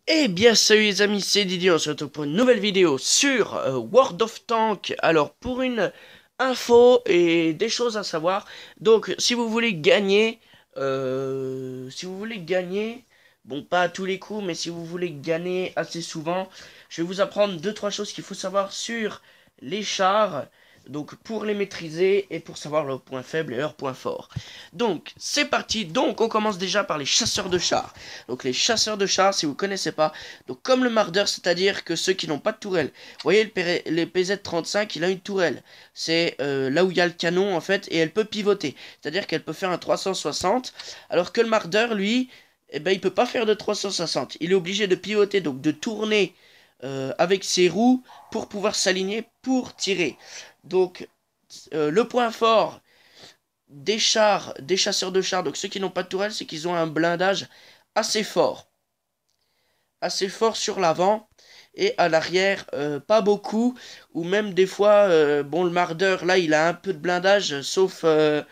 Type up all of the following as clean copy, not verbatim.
Eh bien salut les amis, c'est Didier, on se retrouve pour une nouvelle vidéo sur World of Tanks. Alors pour une info et des choses à savoir, donc si vous voulez gagner, bon pas à tous les coups, mais si vous voulez gagner assez souvent, je vais vous apprendre deux trois choses qu'il faut savoir sur les chars, donc pour les maîtriser et pour savoir leurs points faibles et leurs points forts. Donc c'est parti, donc on commence déjà par les chasseurs de chars. Donc les chasseurs de chars, si vous ne connaissez pas, donc comme le mardeur, c'est-à-dire que ceux qui n'ont pas de tourelle. Vous voyez le PZ-35, il a une tourelle. C'est là où il y a le canon en fait, et elle peut pivoter. C'est-à-dire qu'elle peut faire un 360, alors que le mardeur, lui, eh ben, il peut pas faire de 360. Il est obligé de pivoter, donc de tourner avec ses roues pour pouvoir s'aligner pour tirer. Donc le point fort des chars, des chasseurs de chars, donc ceux qui n'ont pas de tourelle, c'est qu'ils ont un blindage assez fort. Assez fort sur l'avant et à l'arrière pas beaucoup, ou même des fois bon, le mardeur là il a un peu de blindage sauf un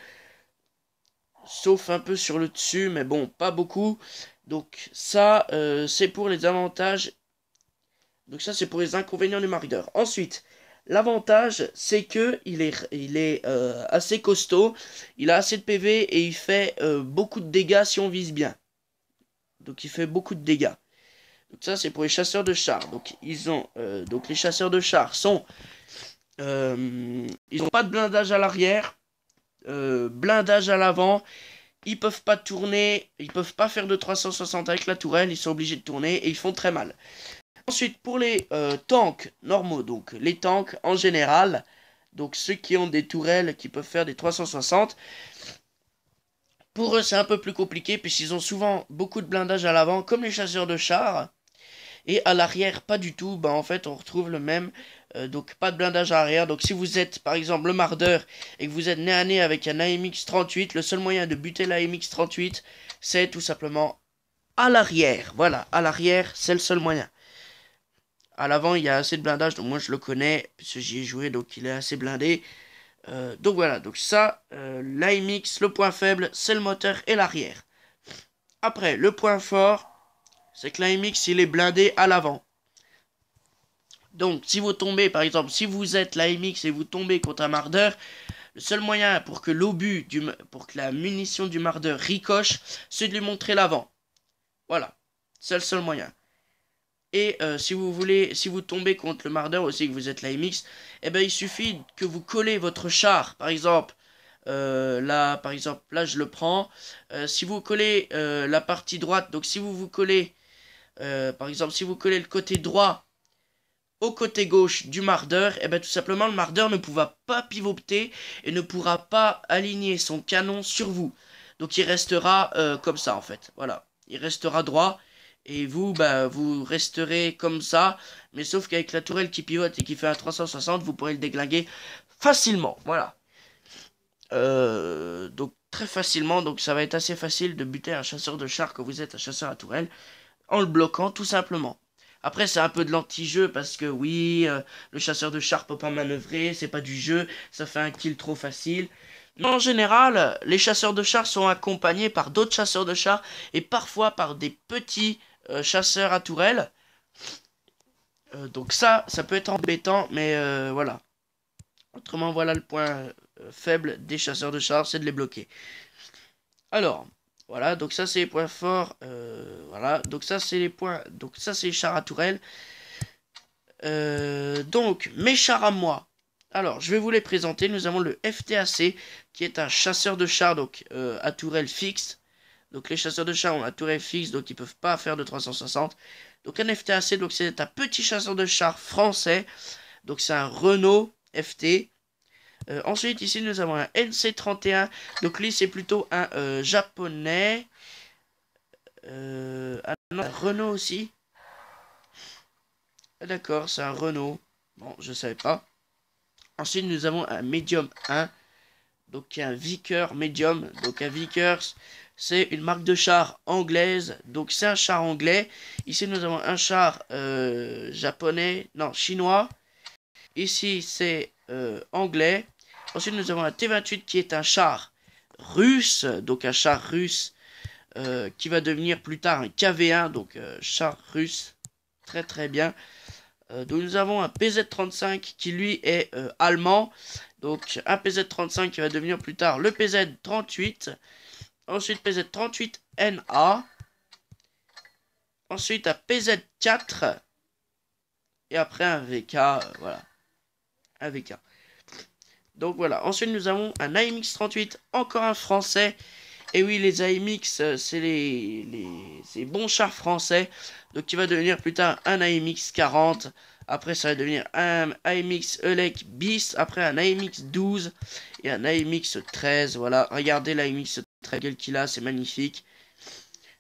peu sur le dessus, mais bon pas beaucoup. Donc ça c'est pour les avantages, donc ça c'est pour les inconvénients du mardeur. Ensuite l'avantage c'est que il est assez costaud, il a assez de PV et il fait beaucoup de dégâts si on vise bien, donc il fait beaucoup de dégâts. Donc ça c'est pour les chasseurs de chars. Donc donc les chasseurs de chars ils ont pas de blindage à l'arrière, blindage à l'avant. Ils peuvent pas tourner, ils peuvent pas faire de 360 avec la tourelle. Ils sont obligés de tourner et ils font très mal. Ensuite pour les tanks normaux, donc les tanks en général, donc ceux qui ont des tourelles qui peuvent faire des 360. Pour eux c'est un peu plus compliqué puisqu'ils ont souvent beaucoup de blindage à l'avant comme les chasseurs de chars. Et à l'arrière, pas du tout. Bah, en fait, on retrouve le même. Donc, pas de blindage à l'arrière. Donc, si vous êtes, par exemple, le mardeur et que vous êtes nez à nez avec un AMX 38, le seul moyen de buter l'AMX 38, c'est tout simplement à l'arrière. Voilà, à l'arrière, c'est le seul moyen. À l'avant, il y a assez de blindage. Donc, moi, je le connais, puisque j'y ai joué. Donc, il est assez blindé. Donc, voilà. Donc, ça, l'AMX, le point faible, c'est le moteur et l'arrière. Après, le point fort, c'est que l'AMX, il est blindé à l'avant. Donc, si vous tombez, par exemple, si vous êtes la MX et vous tombez contre un mardeur, le seul moyen pour que pour que la munition du mardeur ricoche, c'est de lui montrer l'avant. Voilà, c'est le seul moyen. Et si vous tombez contre le mardeur aussi que vous êtes la MX, eh ben il suffit que vous collez votre char, par exemple, là je le prends. Si vous collez la partie droite, donc si vous collez, par exemple, si vous collez le côté droit au côté gauche du mardeur, et bien tout simplement le mardeur ne pourra pas pivoter et ne pourra pas aligner son canon sur vous. Donc il restera comme ça en fait. Voilà, il restera droit et vous, bah, vous resterez comme ça. Mais sauf qu'avec la tourelle qui pivote et qui fait un 360, vous pourrez le déglinguer facilement. Voilà. Donc très facilement, donc ça va être assez facile de buter un chasseur de char quand vous êtes un chasseur à tourelle en le bloquant tout simplement. Après, c'est un peu de l'anti-jeu parce que oui, le chasseur de char peut pas manœuvrer, c'est pas du jeu, ça fait un kill trop facile. Mais en général, les chasseurs de chars sont accompagnés par d'autres chasseurs de chars et parfois par des petits chasseurs à tourelle. Donc ça peut être embêtant, mais voilà. Autrement, voilà le point faible des chasseurs de chars, c'est de les bloquer. Alors, voilà, donc ça c'est les points forts. Voilà, donc ça c'est les points. Donc ça c'est les chars à tourelle. Donc, mes chars à moi. Alors, je vais vous les présenter. Nous avons le FTAC, qui est un chasseur de chars, donc à tourelle fixe. Donc, les chasseurs de chars ont la tourelle fixe, donc ils ne peuvent pas faire de 360. Donc, un FTAC, donc c'est un petit chasseur de chars français. Donc, c'est un Renault FT. Ensuite, ici, nous avons un NC31. Donc, lui, c'est plutôt un japonais. Ah non, un Renault aussi. D'accord, c'est un Renault. Bon, je savais pas. Ensuite, nous avons un Medium 1. Donc, un Vickers Medium. Donc, un Vickers, c'est une marque de char anglaise. Donc, c'est un char anglais. Ici, nous avons un char japonais. Non, chinois. Ici, c'est anglais. Ensuite, nous avons un T28 qui est un char russe. Donc, un char russe. qui va devenir plus tard un KV1, donc char russe. Très très bien. Donc nous avons un PZ-35 qui lui est allemand. Donc un PZ-35 qui va devenir plus tard le PZ-38. Ensuite PZ-38NA. Ensuite un PZ-4. Et après un VK, voilà. Un VK. Donc voilà. Ensuite nous avons un AMX-38, encore un français. Et oui, les AMX, c'est ces bons chars français. Donc qui va devenir plus tard un AMX 40. Après ça va devenir un AMX ELEC bis. Après un AMX 12 et un AMX 13. Voilà, regardez l'AMX 13 qu'il a, c'est magnifique.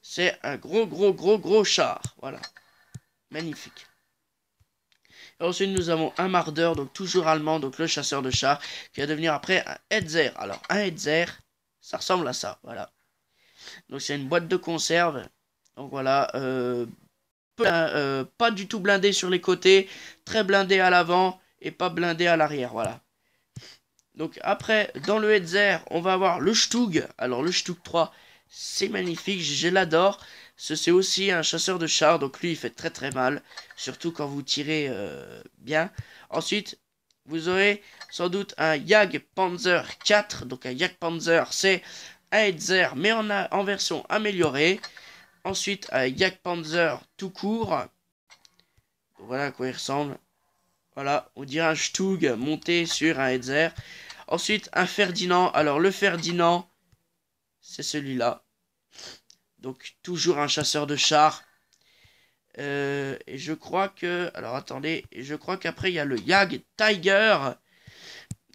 C'est un gros char. Voilà, magnifique. Et ensuite nous avons un Marder, donc toujours allemand, donc le chasseur de chars, qui va devenir après un Hetzer. Alors un Hetzer, ça ressemble à ça, voilà. Donc c'est une boîte de conserve. Donc voilà, pas du tout blindé sur les côtés, très blindé à l'avant et pas blindé à l'arrière, voilà. Donc après, dans le Hetzer, on va avoir le Stug. Alors le Stug 3, c'est magnifique, je l'adore. C'est aussi un chasseur de chars, donc lui il fait très très mal, surtout quand vous tirez bien. Ensuite, vous aurez sans doute un Jagdpanzer 4, donc un Jagdpanzer c'est un Hetzer mais en version améliorée. Ensuite un Jagdpanzer tout court, voilà à quoi il ressemble. Voilà, on dirait un Stug monté sur un Hetzer. Ensuite un Ferdinand, alors le Ferdinand c'est celui-là. Donc toujours un chasseur de chars. Et je crois que... Alors attendez. Je crois qu'après il y a le Jagd Tiger.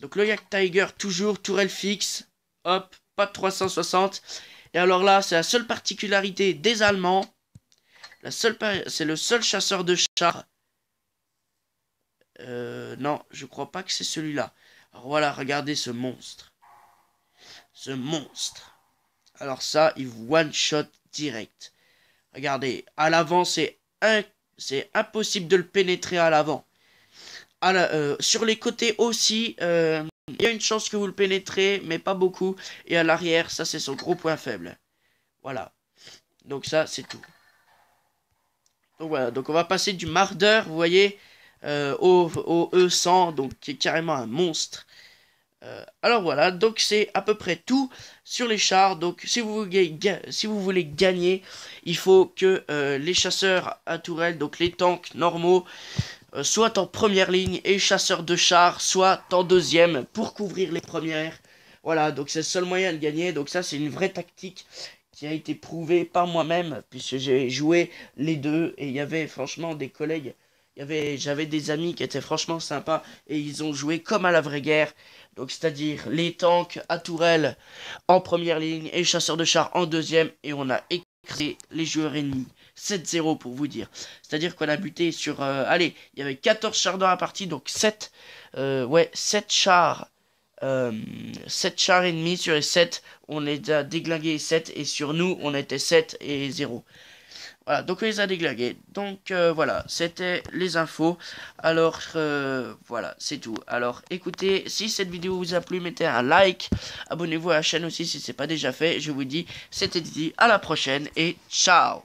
Donc le Jagd Tiger toujours tourelle fixe. Hop, pas de 360. Et alors là c'est la seule particularité des Allemands. C'est le seul chasseur de chars. Non, je crois pas que c'est celui-là. Alors voilà, regardez ce monstre. Ce monstre. Alors ça, il one-shot direct. Regardez, à l'avant, c'est impossible de le pénétrer à l'avant. Sur les côtés aussi, il y a une chance que vous le pénétrez, mais pas beaucoup. Et à l'arrière, ça c'est son gros point faible. Voilà. Donc ça, c'est tout. Donc voilà, donc on va passer du Marder, vous voyez, au E100, donc qui est carrément un monstre. Alors voilà, donc c'est à peu près tout sur les chars. Donc si vous voulez gagner, il faut que les chasseurs à tourelle, donc les tanks normaux, soient en première ligne et les chasseurs de chars soient en deuxième pour couvrir les premières. Voilà, donc c'est le seul moyen de gagner. Donc ça c'est une vraie tactique qui a été prouvée par moi-même puisque j'ai joué les deux et il y avait franchement des collègues. J'avais des amis qui étaient franchement sympas et ils ont joué comme à la vraie guerre. Donc c'est-à-dire les tanks à tourelle en première ligne et les chasseurs de chars en deuxième. Et on a écrasé les joueurs ennemis. 7-0 pour vous dire. C'est-à-dire qu'on a buté sur... allez, il y avait 14 chars dans la partie, donc 7 chars. 7 chars ennemis sur les 7. On les a déglingués 7 et sur nous on était 7 et 0. Voilà, donc on les a déglingués. Donc voilà, c'était les infos. Alors voilà, c'est tout. Alors écoutez, si cette vidéo vous a plu, mettez un like. Abonnez-vous à la chaîne aussi si ce n'est pas déjà fait. Je vous dis, c'était dit, à la prochaine et ciao.